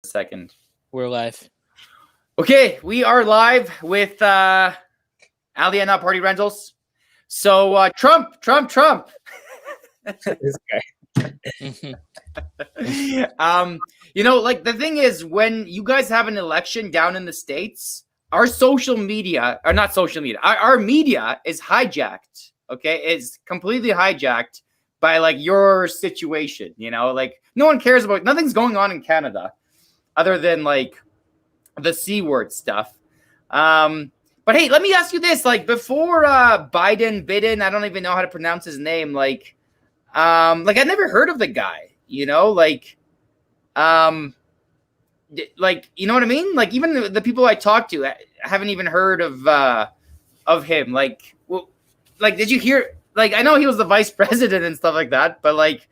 Second. We're live. Okay, we are live with Aliana Party Rentals. So Trump. This guy. Like the thing is, when you guys have an election down in the States, our social media, or not social media, our media is hijacked. Okay, is completely hijacked by like your situation. Like no one cares about, nothing's going on in Canada other than like the C word stuff. But hey, let me ask you this: like before Biden, I don't even know how to pronounce his name. Like I never heard of the guy. You know what I mean? Like even the people I talk to, I haven't even heard of him. Like did you hear? Like I know he was the vice president and stuff like that, but like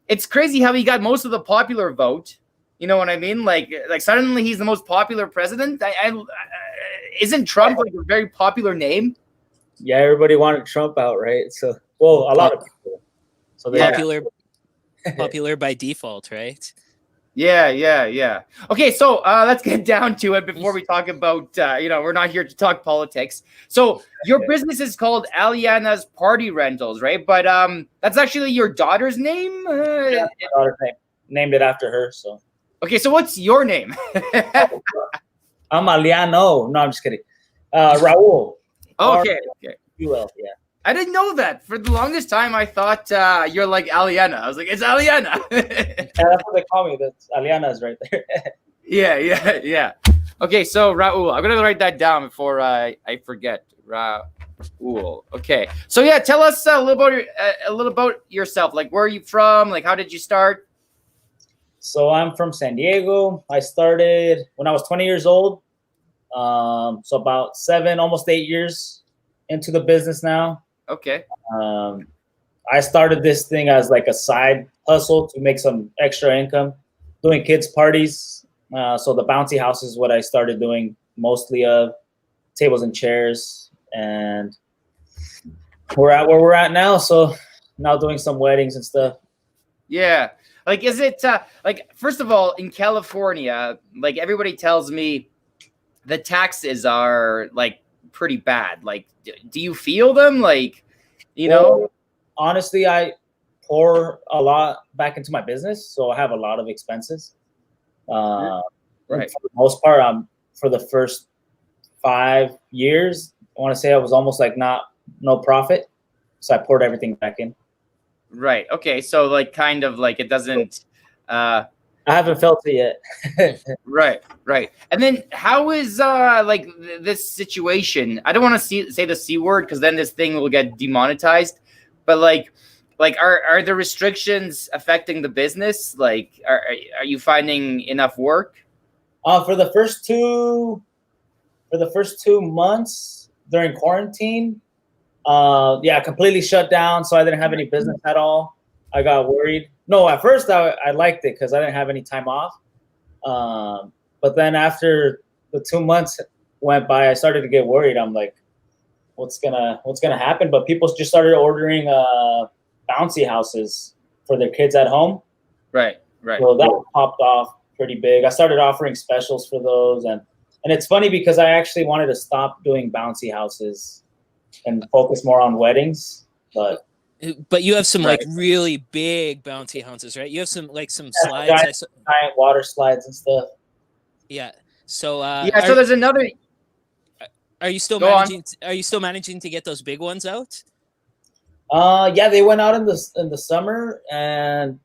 it's crazy how he got most of the popular vote. You know what I mean? Like suddenly he's the most popular president. Isn't Trump like a very popular name? Yeah, everybody wanted Trump out, right? So, well, a lot of people. So they Popular by default, right? Yeah. Okay, so let's get down to it before we talk about, we're not here to talk politics. So your business is called Aliana's Party Rentals, right? But that's actually your daughter's name? Yeah, my daughter's name. Named it after her, so. Okay, so what's your name? I'm Aliano. No, I'm just kidding. Raul. Okay. UL, yeah. I didn't know that. For the longest time, I thought you're like Aliana. I was like, it's Aliana. Yeah, that's what they call me. That's Aliana's right there. Yeah. Okay, so Raul, I'm gonna write that down before I forget. Raul. Okay. So yeah, tell us a little about yourself. Like, where are you from? Like, how did you start? So I'm from San Diego. I started when I was 20 years old. So about 7, almost 8 years into the business now. Okay. I started this thing as like a side hustle to make some extra income, doing kids parties. So the bouncy house is what I started doing mostly of, tables and chairs, and we're at where we're at now. So now doing some weddings and stuff. Yeah. Like, is it first of all, in California, like everybody tells me the taxes are like pretty bad. Like, do you feel them? Like, honestly, I pour a lot back into my business, so I have a lot of expenses. Right. For the most part, for the first 5 years, I want to say I was almost like no profit, so I poured everything back in. Right. Okay. So like kind of like it doesn't I haven't felt it yet. Right. And then how is this situation? I don't want to say the C word because then this thing will get demonetized. But like are the restrictions affecting the business? Like are you finding enough work? For the first 2 months during quarantine, completely shut down, so I didn't have any business at all. I got worried. No, at first I liked it because I didn't have any time off. But then after the 2 months went by, I started to get worried. I'm like, what's gonna happen? But people just started ordering bouncy houses for their kids at home. Right. So that popped off pretty big. I started offering specials for those, and it's funny because I actually wanted to stop doing bouncy houses and focus more on weddings, but you have some like really big bouncy houses, right? You have some slides, giant water slides and stuff. Yeah. So so there's another. Are you still managing? Are you still managing to get those big ones out? Yeah, they went out in the summer, and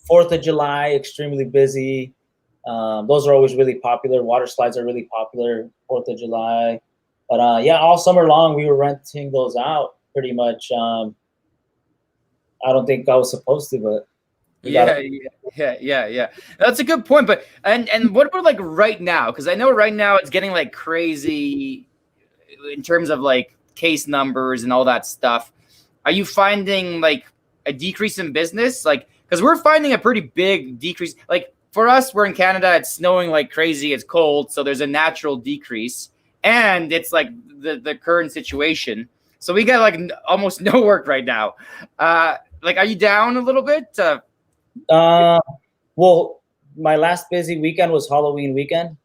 4th of July, extremely busy. Those are always really popular. Water slides are really popular 4th of July. But all summer long we were renting those out pretty much. I don't think I was supposed to, but yeah. That's a good point. But and what about like right now? Because I know right now it's getting like crazy in terms of like case numbers and all that stuff. Are you finding like a decrease in business? Like, because we're finding a pretty big decrease. Like for us, we're in Canada. It's snowing like crazy. It's cold, so there's a natural decrease. And it's like the current situation. So we got like almost no work right now. Like, are you down a little bit? Well, my last busy weekend was Halloween weekend.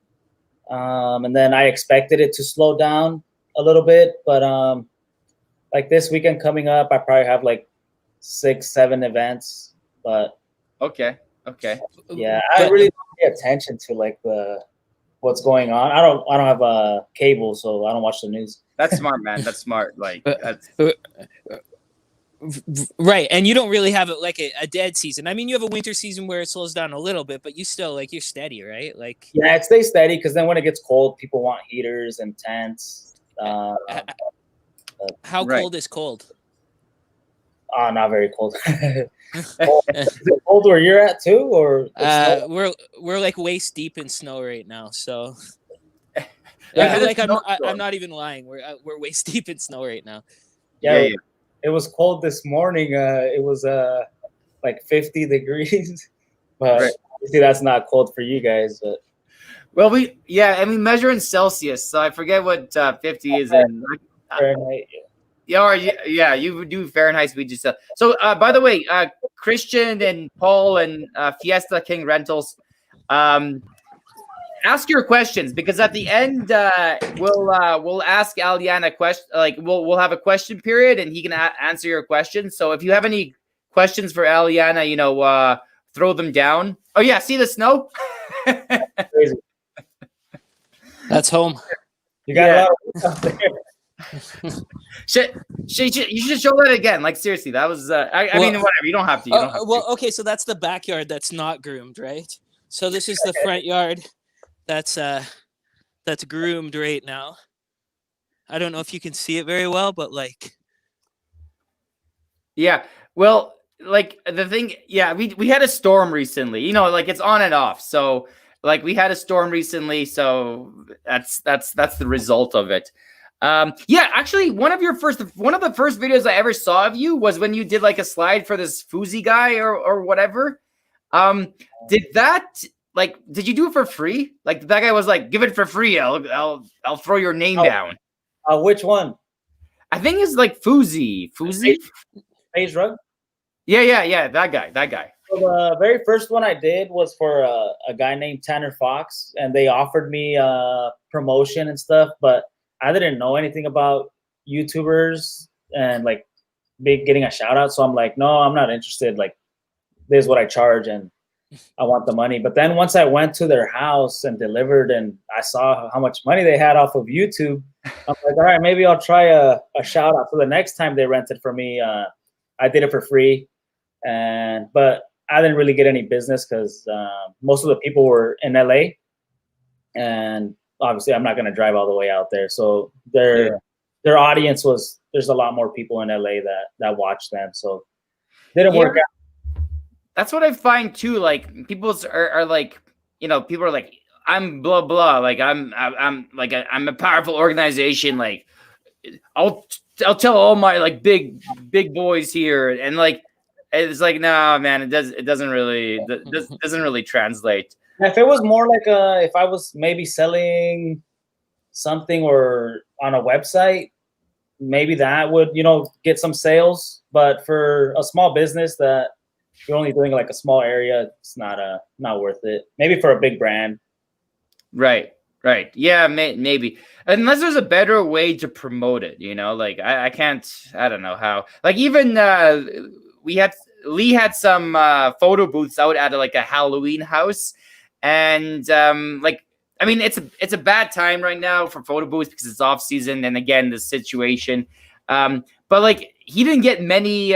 And then I expected it to slow down a little bit, but like this weekend coming up, I probably have like 6-7 events. But Okay. yeah, I really don't pay attention to like what's going on. I don't have a cable, so I don't watch the news. That's smart, man. That's smart. Like that's right, and you don't really have it like a dead season. I mean, you have a winter season where it slows down a little bit, but you still like you're steady, right? Like yeah, it stays steady because then when it gets cold, people want heaters and tents. How right. cold is cold? Not very cold. Is it cold where you're at too, or we're like waist deep in snow right now, so Yeah, like I'm not even lying. We're waist deep in snow right now. Yeah. It was cold this morning. It was like 50 degrees, but Right. see, that's not cold for you guys. But well, we measure in Celsius, so I forget what 50 is in. Fahrenheit. You do Fahrenheit. We just so. By the way, Christian and Paul and Fiesta King Rentals, ask your questions because at the end we'll ask Aliana a question. Like we'll have a question period, and he can answer your questions. So if you have any questions for Aliana, throw them down. Oh yeah, see the snow? Crazy. That's home. You got a lot of work out there. You should show that again. Like seriously, that was. I mean, whatever. You don't have to. Well, okay. So that's the backyard that's not groomed, right? So this is the front yard. That's groomed right now. I don't know if you can see it very well, but like. Yeah. Well, like the thing. Yeah, we had a storm recently. Like it's on and off. So like we had a storm recently. So that's the result of it. Yeah, actually, one of the first videos I ever saw of you was when you did like a slide for this Fuzi guy or whatever. Did you do it for free? Like that guy was like, give it for free. I'll throw your name down. Which one? I think it's like Fuzi. Phase Rug? Yeah. That guy. So the very first one I did was for a guy named Tanner Fox, and they offered me promotion and stuff, but I didn't know anything about YouTubers and like getting a shout out. So I'm like, no, I'm not interested. Like, this is what I charge and I want the money. But then once I went to their house and delivered and I saw how much money they had off of YouTube, I'm like, all right, maybe I'll try a shout out. So the next time they rented for me, I did it for free. But I didn't really get any business because most of the people were in LA. And obviously I'm not going to drive all the way out there. So their audience there's a lot more people in LA that watch them. So didn't work out. That's what I find too. Like people are like, people are like, I'm blah, blah. Like I'm like, I'm a powerful organization. Like I'll tell all my like big boys here. And like, it's like, no, man, it doesn't really translate. If it was more like if I was maybe selling something or on a website, maybe that would, get some sales. But for a small business that you're only doing like a small area, it's not worth it. Maybe for a big brand. Right. Yeah, maybe. Unless there's a better way to promote it, like I don't know how. Like even Lee had some photo booths out at like a Halloween house. And I mean, it's a bad time right now for photo booths because it's off season, and again, the situation. But like, he didn't get many.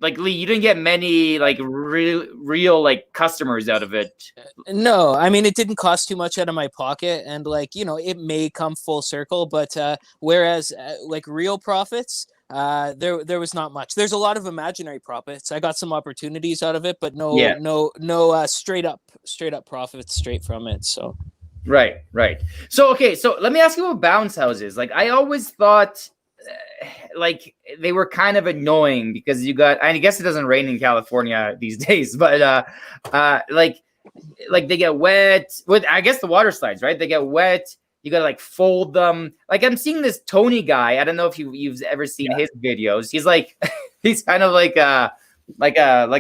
Like Lee, you didn't get many like real like customers out of it. No, I mean it didn't cost too much out of my pocket, and like it may come full circle, but whereas like real profits. There was not much. There's a lot of imaginary profits. I got some opportunities out of it, but no straight up profits straight from it. So right. So okay, so let me ask you about bounce houses. Like I always thought, like they were kind of annoying because I guess it doesn't rain in California these days, but like they get wet with, I guess, the water slides, right? They get wet. You gotta like fold them. Like I'm seeing this Tony guy. I don't know if you've ever seen his videos. He's like, he's kind of like a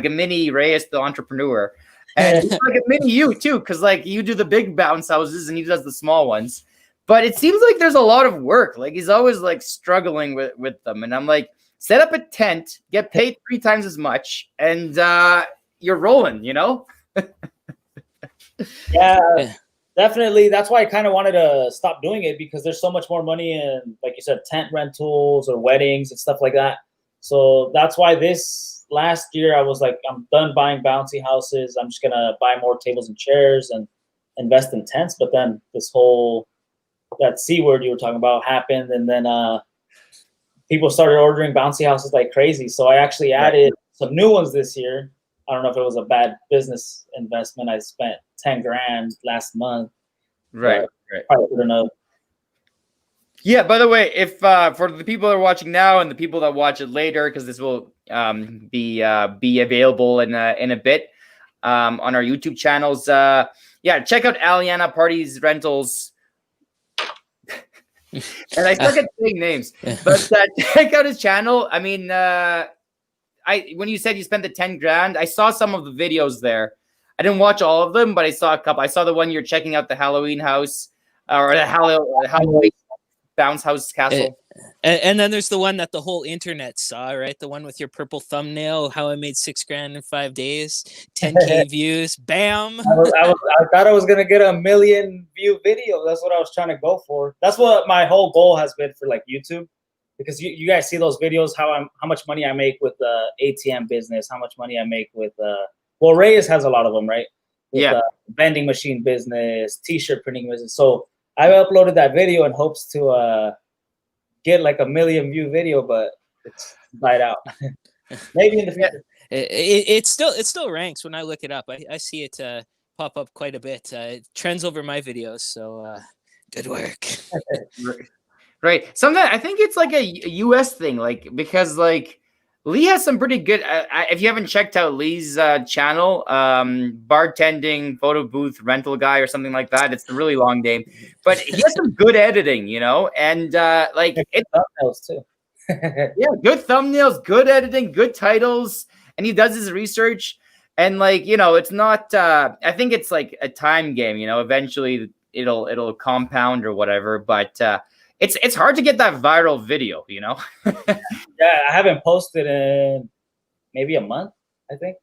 mini Reyes, the entrepreneur. And he's like a mini you too, because like you do the big bounce houses and he does the small ones. But it seems like there's a lot of work. Like he's always like struggling with them. And I'm like, set up a tent, get paid 3 times as much, and you're rolling, you know? Yeah, definitely. That's why I kind of wanted to stop doing it, because there's so much more money in, like you said, tent rentals or weddings and stuff like that. So that's why this last year I was like, I'm done buying bouncy houses. I'm just going to buy more tables and chairs and invest in tents. But then this whole, that C word you were talking about happened. And then people started ordering bouncy houses like crazy. So I actually added some new ones this year. I don't know if it was a bad business investment. I spent 10 grand last month. Right. Probably good enough. Yeah, by the way, if for the people that are watching now and the people that watch it later, because this will be available in a bit on our YouTube channels. Yeah, check out Aliana Parties Rentals. And I suck at saying names, but check out his channel. I mean, when you said you spent the 10 grand, I saw some of the videos there. I didn't watch all of them, but I saw a couple. I saw the one you're checking out the Halloween house or the Halloween bounce house castle. And then there's the one that the whole internet saw, right? The one with your purple thumbnail, how I made 6 grand in 5 days, 10K views, bam. I thought I was going to get a 1 million view video. That's what I was trying to go for. That's what my whole goal has been for like YouTube. Because you guys see those videos, how much money I make with the ATM business, how much money I make with well, Reyes has a lot of them, right? With the vending machine business, t-shirt printing business. So I uploaded that video in hopes to get like a 1 million view video, but it's died out. Maybe in the future. It still ranks when I look it up. I see it pop up quite a bit. It trends over my videos, so good work. Right. Sometimes I think it's like a US thing, like because like Lee has some pretty good. If you haven't checked out Lee's channel, bartending, photo booth, rental guy, or something like that. It's a really long name, but he has some good editing, you know, and like it's thumbnails too. Yeah, good thumbnails, good editing, good titles, and he does his research. And like you know, it's not. I think it's like a time game. You know, eventually it'll compound or whatever, but. It's hard to get that viral video, you know? Yeah, I haven't posted in maybe a month, I think.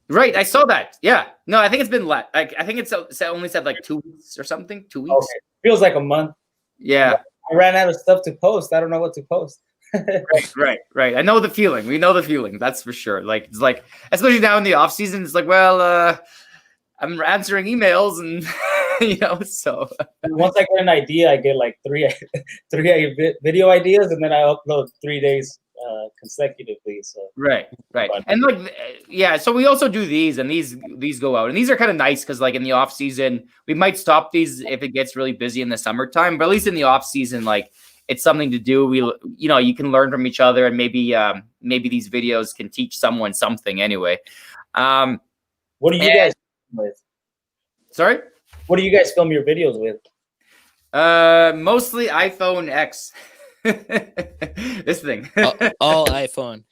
Right, I saw that. Yeah. No, I think it's been like I think it's only said like 2 weeks or something. 2 weeks. Okay. Feels like a month. Yeah. I ran out of stuff to post. I don't know what to post. Right. I know the feeling. We know the feeling. That's for sure. Like it's like, especially now in the off season, it's like, well, I'm answering emails and you know, so once I get an idea, I get like three video ideas, and then I upload 3 days consecutively. So right, and like yeah, so we also do these, and these go out, and these are kind of nice because like in the off season, we might stop these if it gets really busy in the summertime, but at least in the off season, like it's something to do. We you know you can learn from each other, and maybe these videos can teach someone something anyway. What do you guys with? Sorry. What do you guys film your videos with? Mostly iPhone X. This thing. all iPhone.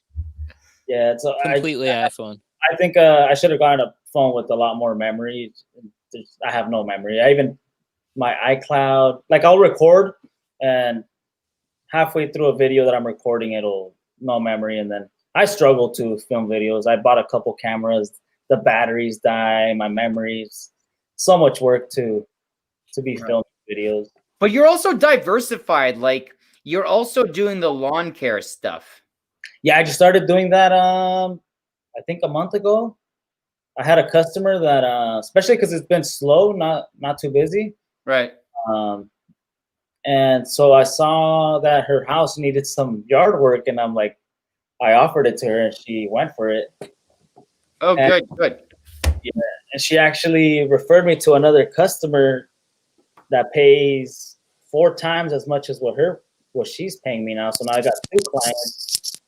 Yeah, it's completely iPhone. I think I should have gotten a phone with a lot more memory. I have no memory. My iCloud, like I'll record, and halfway through a video that I'm recording, it'll no memory, and then I struggle to film videos. I bought a couple cameras. The batteries die. My memories. So much work to be filming videos. But you're also diversified. Like you're also doing the lawn care stuff. Yeah, I just started doing that. I think a month ago. I had a customer that, especially because it's been slow, not too busy. Right. And so I saw that her house needed some yard work, and I'm like, I offered it to her, and she went for it. Oh, and, good. Yeah, and she actually referred me to another customer that pays 4 times as much as what she's paying me now. So now I got 2 clients,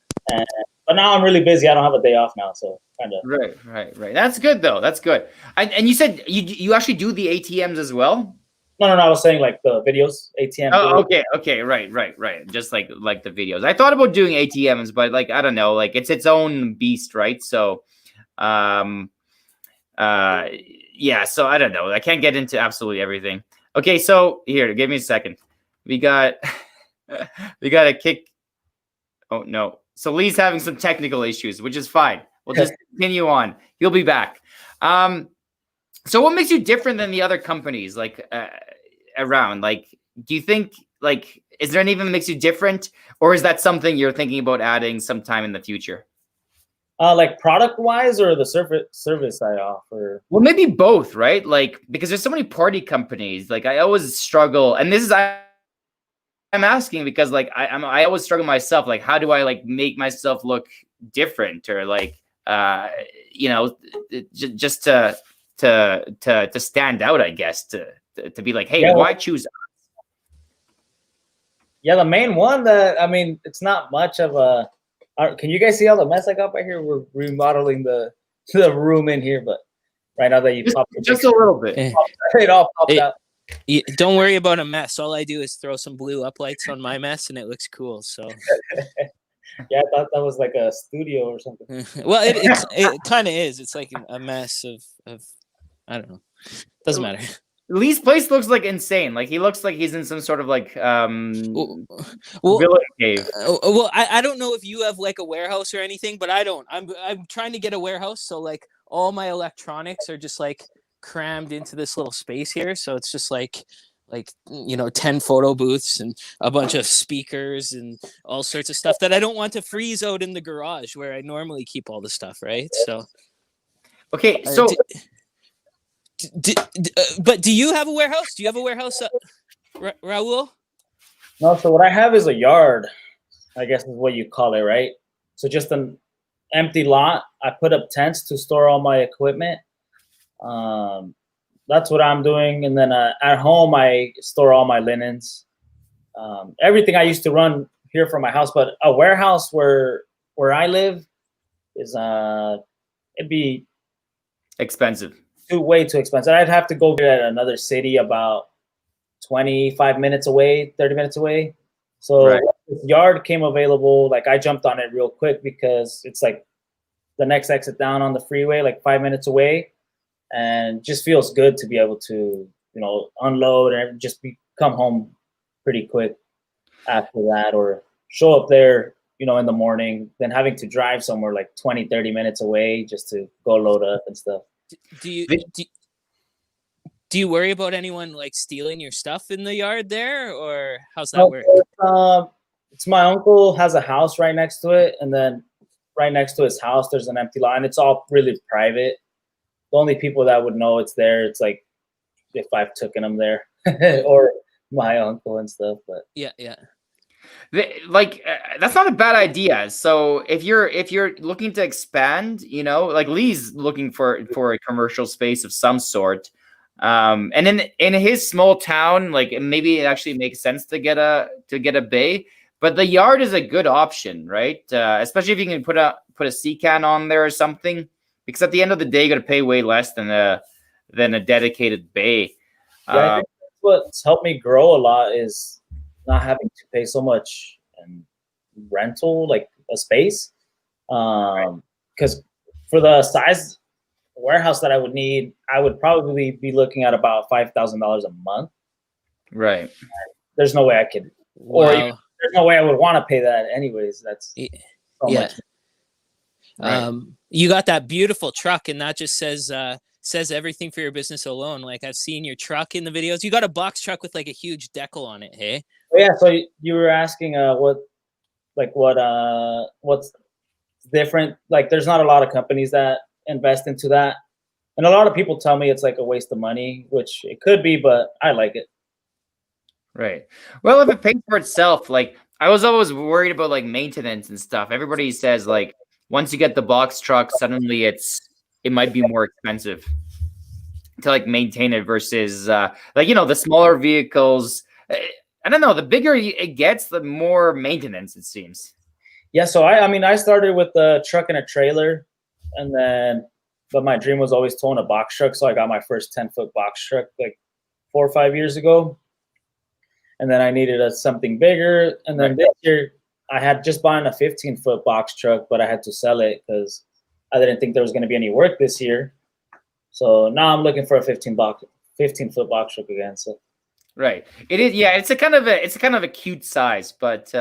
but now I'm really busy. I don't have a day off now, so kind of. Right. That's good though. That's good. And you said you actually do the ATMs as well? No. I was saying like the videos, ATM. Oh, okay. Right. Just like the videos. I thought about doing ATMs, but like I don't know, like it's its own beast, right? So, Yeah, so I don't know. I can't get into absolutely everything. Okay, so here, give me a second. We got we got a kick. Oh no. So Lee's having some technical issues, which is fine. We'll just continue on. He'll be back. So what makes you different than the other companies like around? Like, do you think like is there anything that makes you different, or is that something you're thinking about adding sometime in the future? Like product wise or the service I offer? Well, maybe both, right? Like because there's so many party companies. Like I always struggle, and this is I'm asking because like I always struggle myself. Like how do I like make myself look different or like you know just to stand out, I guess to be like, hey, Yeah, why choose? Yeah, the main one that I mean, it's not much of a. Can you guys see all the mess I got right here? We're remodeling the room in here, but right now that you popped just a little bit, it all popped out. Don't worry about a mess. All I do is throw some blue up lights on my mess, and it looks cool. So. Yeah, I thought that was like a studio or something. Well, it kind of is. It's like a mess of I don't know. Doesn't matter. Lee's place looks like insane. Like he looks like he's in some sort of like well, villain cave. Well, I don't know if you have like a warehouse or anything, but I don't. I'm trying to get a warehouse, so like all my electronics are just like crammed into this little space here. So it's just like 10 photo booths and a bunch of speakers and all sorts of stuff that I don't want to freeze out in the garage where I normally keep all the stuff, right? So okay, so but do you have a warehouse? Do you have a warehouse, Raul? No, so what I have is a yard, I guess is what you call it, right? So just an empty lot. I put up tents to store all my equipment. That's what I'm doing. And then at home, I store all my linens. Everything I used to run here from my house, but a warehouse where I live is it'd be expensive. Way too expensive. I'd have to go get another city about 25 minutes away, 30 minutes away. So right. This yard came available. Like I jumped on it real quick because it's like the next exit down on the freeway, like 5 minutes away. And just feels good to be able to, unload and just come home pretty quick after that, or show up there, in the morning, then having to drive somewhere like 20, 30 minutes away just to go load up and stuff. Do you worry about anyone like stealing your stuff in the yard there, or how's that work? It's my uncle has a house right next to it, and then right next to his house there's an empty lot, and it's all really private. The only people that would know it's there, it's like if I've taken them there or my uncle and stuff. But yeah. That's not a bad idea. So if you're looking to expand, like Lee's looking for a commercial space of some sort, and in his small town, like maybe it actually makes sense to get a bay. But the yard is a good option, right? Especially if you can put a sea can on there or something. Because at the end of the day, you're gonna pay way less than a dedicated bay. Yeah, I think that's what's helped me grow a lot is not having to pay so much rental, like a space. Because for the size warehouse that I would need, I would probably be looking at about $5,000 a month. Right. There's no way I could, wow. or there's no way I would want to pay that anyways. That's so much. Right. You got that beautiful truck, and that just says everything for your business alone. Like I've seen your truck in the videos. You got a box truck with like a huge decal on it. Hey. Oh, yeah. So you were asking what's different? Like there's not a lot of companies that invest into that, and a lot of people tell me it's like a waste of money, which it could be, but I like it. Right. Well, if it pays for itself, like I was always worried about like maintenance and stuff. Everybody says like, once you get the box truck, suddenly it might be more expensive to like maintain it versus the smaller vehicles. I don't know. The bigger it gets, the more maintenance it seems. Yeah. So I started with a truck and a trailer, but my dream was always to own a box truck. So I got my first 10-foot box truck like 4 or 5 years ago, and then I needed something bigger. And then this year, I had just bought a 15-foot box truck, but I had to sell it because I didn't think there was going to be any work this year. So now I'm looking for a 15-foot box truck again. So Right. It is. Yeah. It's a kind of a cute size, but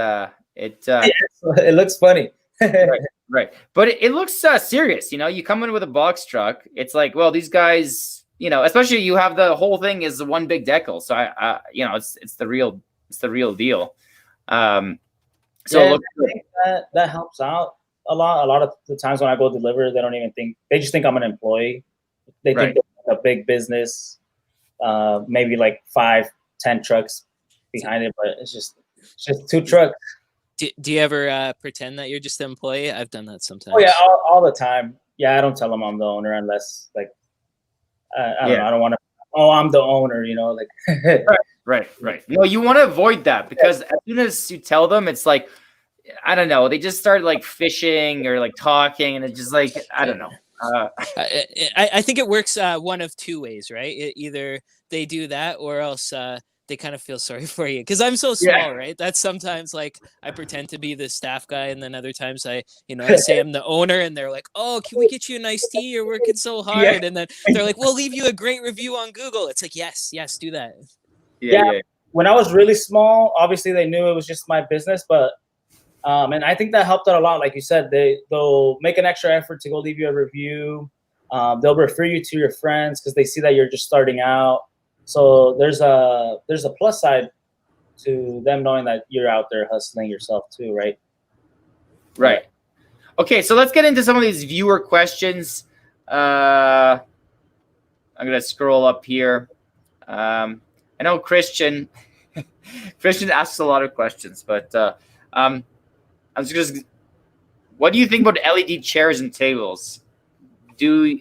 it. it looks funny. Right. Right. But it looks serious. You know, you come in with a box truck. It's like, well, these guys. You know, especially you have the whole thing is one big decal. So you know, it's the real deal. So Yeah, look, I think that helps out a lot. A lot of the times when I go deliver, they don't even think, they just think I'm an employee. They Right. think they're a big business, maybe like 5-10 trucks behind it, but it's just 2 trucks. Do you ever pretend that you're just an employee? I've done that sometimes. Oh yeah, all the time. Yeah, I don't tell them I'm the owner unless like I don't know. I don't want to. Oh, I'm the owner. You know, like. Right. No, you want to avoid that because as soon as you tell them, it's like, I don't know, they just start like fishing or like talking, and it's just like, I don't know. I think it works one of two ways, right? Either they do that, or else they kind of feel sorry for you. Because I'm so small, right? That's sometimes like I pretend to be the staff guy, and then other times I say I'm the owner, and they're like, "Oh, can we get you a nice tea? You're working so hard." And then they're like, "We'll leave you a great review on Google." It's like, yes, do that. Yeah. When I was really small, obviously they knew it was just my business, but and I think that helped out a lot. Like you said, they'll make an extra effort to go leave you a review. They'll refer you to your friends because they see that you're just starting out. So there's a plus side to them knowing that you're out there hustling yourself too, right? Right. Okay, so let's get into some of these viewer questions. I'm gonna scroll up here. I know Christian asks a lot of questions, but I'm just what do you think about LED chairs and tables? Do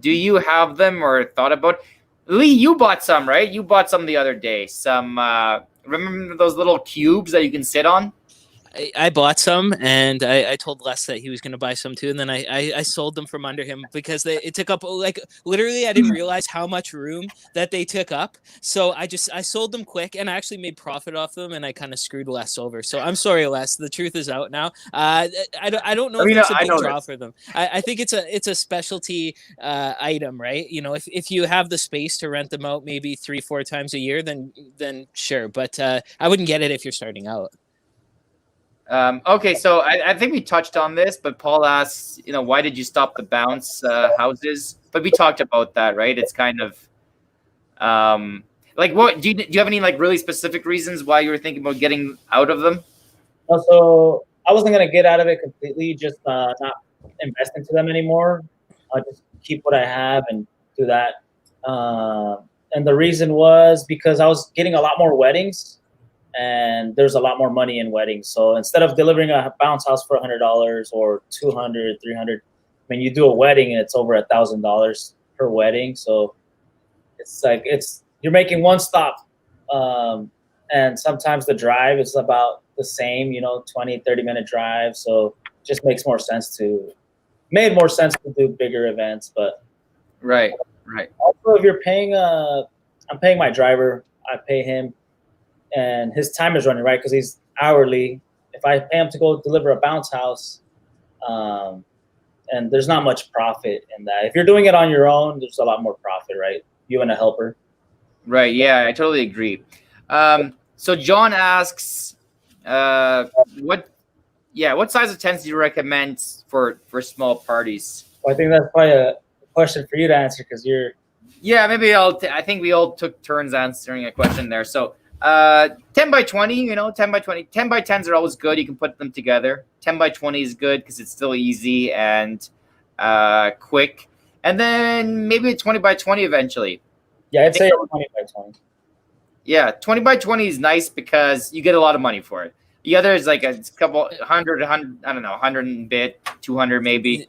you have them or thought about? Lee, you bought some, right? You bought some the other day. Some remember those little cubes that you can sit on? I bought some, and I told Les that he was going to buy some too, and then I sold them from under him because it took up, like, literally I didn't realize how much room that they took up. So I sold them quick, and I actually made profit off them, and I kind of screwed Les over. So I'm sorry, Les. The truth is out now. I don't know if there's a big draw for them. I think it's a specialty item, right? You know, if you have the space to rent them out maybe 3-4 times a year, then sure. But I wouldn't get it if you're starting out. Okay, so I think we touched on this, but Paul asks, why did you stop the bounce houses? But we talked about that, right? It's kind of like, what do you have any like really specific reasons why you were thinking about getting out of them? So I wasn't gonna get out of it completely, just not invest into them anymore. I'll just keep what I have and do that. And the reason was because I was getting a lot more weddings. And there's a lot more money in weddings. So instead of delivering a bounce house for $100 or $200, $300, when you do a wedding, it's over $1,000 per wedding. So it's like you're making one stop, and sometimes the drive is about the same, 20-30 minute drive. So it just made more sense to do bigger events. But right. Also, if you're paying I'm paying my driver. I pay him. And his time is running, right? Because he's hourly. If I pay him to go deliver a bounce house, and there's not much profit in that. If you're doing it on your own, there's a lot more profit, right? You and a helper. Right. Yeah, I totally agree. So John asks, what size of tents do you recommend for small parties? Well, I think that's probably a question for you to answer because you're. Yeah, maybe I think we all took turns answering a question there. So. 10 by 20, 10 by 20, 10 by 10s are always good. You can put them together. 10 by 20 is good because it's still easy and quick. And then maybe a 20 by 20 eventually. Yeah, I'd say 20 by 20. Yeah, 20 by 20 is nice because you get a lot of money for it. The other is like a couple 100, I don't know, 100 and bit, 200 maybe.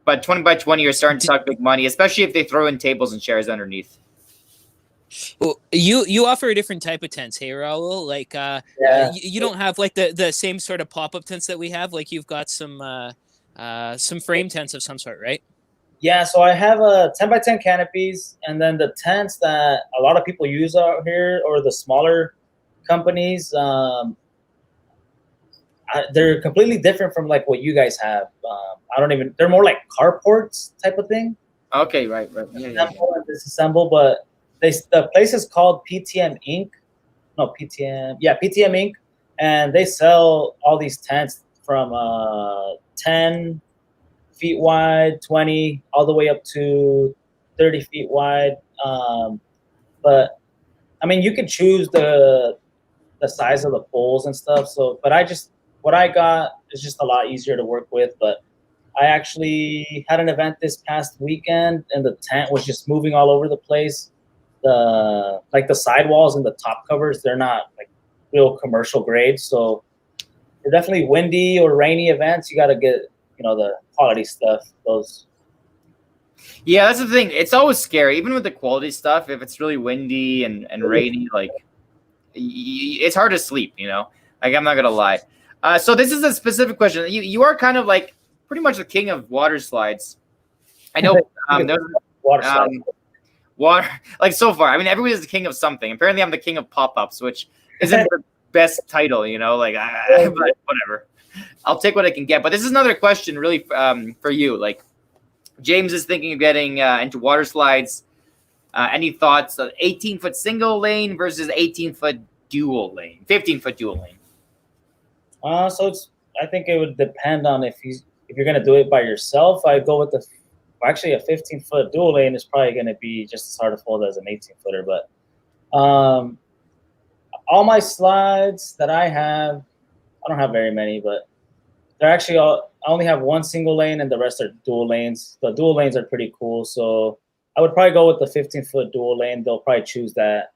But 20 by 20, you're starting to talk big money, especially if they throw in tables and chairs underneath. Well, you offer a different type of tents, hey Raul? Like you don't have like the same sort of pop-up tents that we have. Like you've got some frame tents of some sort, right? Yeah, so I have 10 by 10 canopies, and then the tents that a lot of people use out here, or the smaller companies, they're completely different from like what you guys have. They're more like carports type of thing. Okay, right. Yeah. Assemble and disassemble, but the place is called PTM Inc. No, PTM. Yeah, PTM Inc. And they sell all these tents from 10 feet wide, 20, all the way up to 30 feet wide. But I mean, you can choose the size of the poles and stuff. So, but what I got is just a lot easier to work with. But I actually had an event this past weekend, and the tent was just moving all over the place. The sidewalls and the top covers, they're not like real commercial grade. So for definitely windy or rainy events, you got to get the quality stuff. Those. Yeah, that's the thing. It's always scary, even with the quality stuff. If it's really windy and rainy, like it's hard to sleep. Like I'm not gonna lie. So this is a specific question. You are kind of like pretty much the king of water slides. I know. Water slides. Water, like so far. I mean, everybody's the king of something. Apparently, I'm the king of pop-ups, which isn't the best title. Like, but whatever. I'll take what I can get. But this is another question, really, for you. Like, James is thinking of getting into water slides. Any thoughts? 18-foot single lane versus 18-foot dual lane, 15-foot dual lane. So I think it would depend on if you're gonna do it by yourself. I'd go with actually a 15-foot dual lane is probably gonna be just as hard to fold as an 18-footer. But all my slides that I have, I don't have very many, but they're actually I only have one single lane and the rest are dual lanes. The dual lanes are pretty cool, so I would probably go with the 15-foot dual lane. They'll probably choose that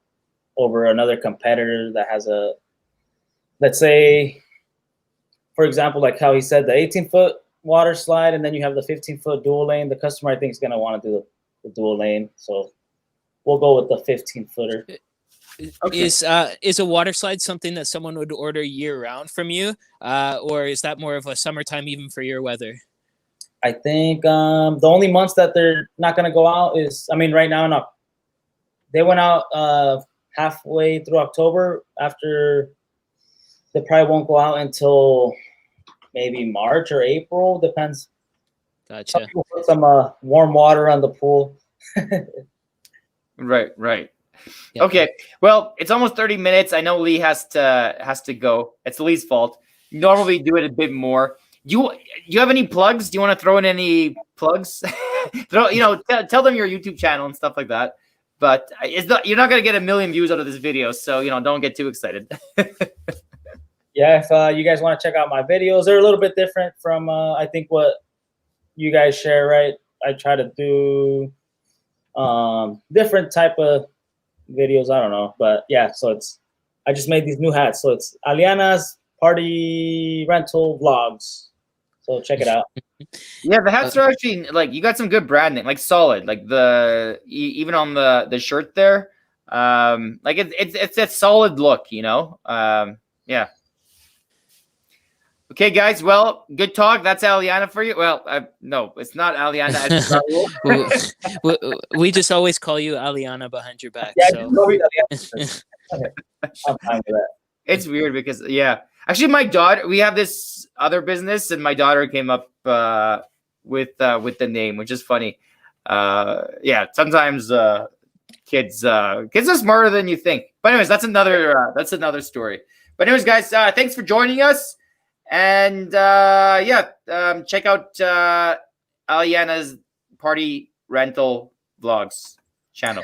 over another competitor that has let's say, for example, like how he said, the 18-foot water slide, and then you have the 15-foot dual lane. The customer, I think, is going to want to do the dual lane, so we'll go with the 15-footer. Okay. Is a water slide something that someone would order year-round from you, or is that more of a summertime, even for your weather? I think the only months that they're not going to go out is, I mean, right now, no. They went out halfway through October. After, they probably won't go out until maybe March or April, depends. Gotcha. Some people put some warm water on the pool. Right. Yep. Okay. Well, it's almost 30 minutes. I know Lee has to go. It's Lee's fault. Normally do it a bit more. Do you have any plugs? Do you want to throw in any plugs? Tell them your YouTube channel and stuff like that. But you're not gonna get 1 million views out of this video, so don't get too excited. Yeah, if you guys want to check out my videos, they're a little bit different from I think what you guys share, right? I try to do different type of videos. I don't know, but yeah. So I just made these new hats. So it's Aliana's Party Rental Vlogs. So check it out. Yeah, the hats are actually like you got some good branding, like solid. Like even on the shirt there, like it's a solid look. Yeah. Okay, guys. Well, good talk. That's Aliana for you. Well, no, it's not Aliana. We just always call you Aliana behind your back. Yeah, so. I'm fine with that. It's weird because actually, my daughter. We have this other business, and my daughter came up with the name, which is funny. Yeah, sometimes kids are smarter than you think. But anyways, that's another story. But anyways, guys, thanks for joining us. And check out Aliana's Party Rental Vlogs channel.